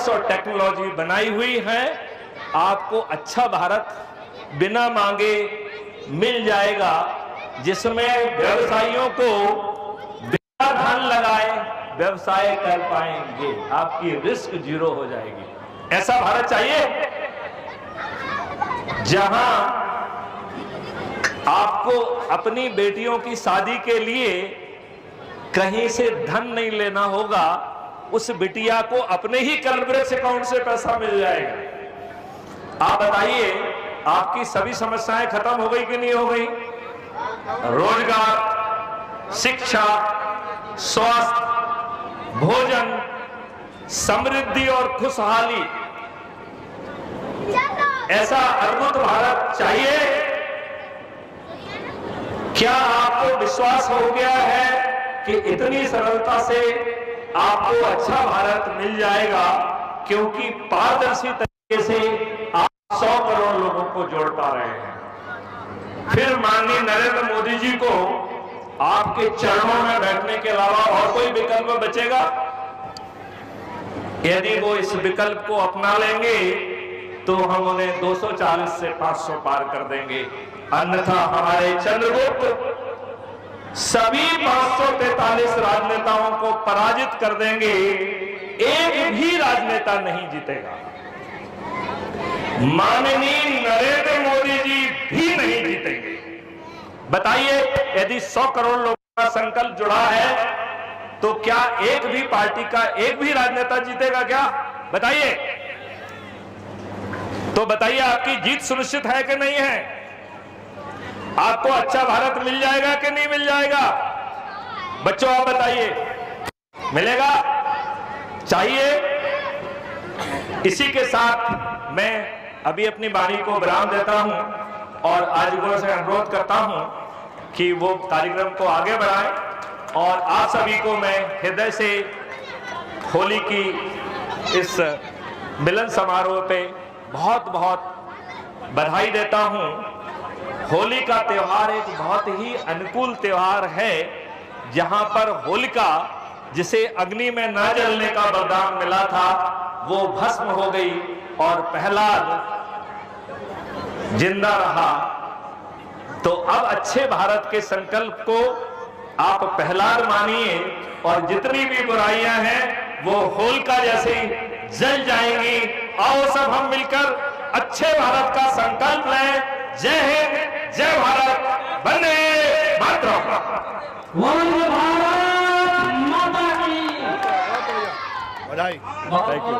और टेक्नोलॉजी बनाई हुई है, आपको अच्छा भारत बिना मांगे मिल जाएगा, जिसमें व्यवसायियों को बिना धन लगाए व्यवसाय कर पाएंगे, आपकी रिस्क जीरो हो जाएगी। ऐसा भारत चाहिए जहां आपको अपनी बेटियों की शादी के लिए कहीं से धन नहीं लेना होगा, उस बिटिया को अपने ही कलब्रेस अकाउंट से पैसा मिल जाएगा। आप बताइए, आपकी सभी समस्याएं खत्म हो गई कि नहीं हो गई? रोजगार, शिक्षा, स्वास्थ्य, भोजन, समृद्धि और खुशहाली, ऐसा अद्भुत भारत चाहिए। क्या आपको विश्वास हो गया है कि इतनी सरलता से आपको अच्छा भारत मिल जाएगा, क्योंकि पारदर्शी तरीके से आप 100 करोड़ लोगों को जोड़ पा रहे हैं। फिर माननीय नरेंद्र मोदी जी को आपके चरणों में बैठने के अलावा और कोई विकल्प बचेगा? यदि वो इस विकल्प को अपना लेंगे तो हम उन्हें 240 से 500 पार कर देंगे, अन्यथा हमारे चंद्रगुप्त सभी 543 राजनेताओं को पराजित कर देंगे, एक भी राजनेता नहीं जीतेगा। माननीय नरेंद्र मोदी जी भी नहीं जीतेंगे। बताइए, यदि 100 करोड़ लोगों का संकल्प जुड़ा है तो क्या एक भी पार्टी का एक भी राजनेता जीतेगा क्या? बताइए। तो बताइए, आपकी जीत सुनिश्चित है कि नहीं है? आपको अच्छा भारत मिल जाएगा कि नहीं मिल जाएगा? बच्चों आप बताइए, मिलेगा? चाहिए? इसी के साथ मैं अभी अपनी वाणी को विराम देता हूं और आयोजकों से अनुरोध करता हूं कि वो कार्यक्रम को आगे बढ़ाएं, और आप सभी को मैं हृदय से होली की इस मिलन समारोह पे बहुत बहुत बधाई देता हूं। होली का त्योहार एक बहुत ही अनुकूल त्योहार है, जहां पर होलिका, जिसे अग्नि में न जलने का वरदान मिला था, वो भस्म हो गई और प्रहलाद जिंदा रहा। तो अब अच्छे भारत के संकल्प को आप प्रहलाद मानिए, और जितनी भी बुराइयां हैं वो होलिका जैसे जल जाएंगी। आओ सब हम मिलकर अच्छे भारत का संकल्प लें। जय हिंद, जय भारत, वंदे मातरम। वंदे भारत माता की। बधाई। Thank you.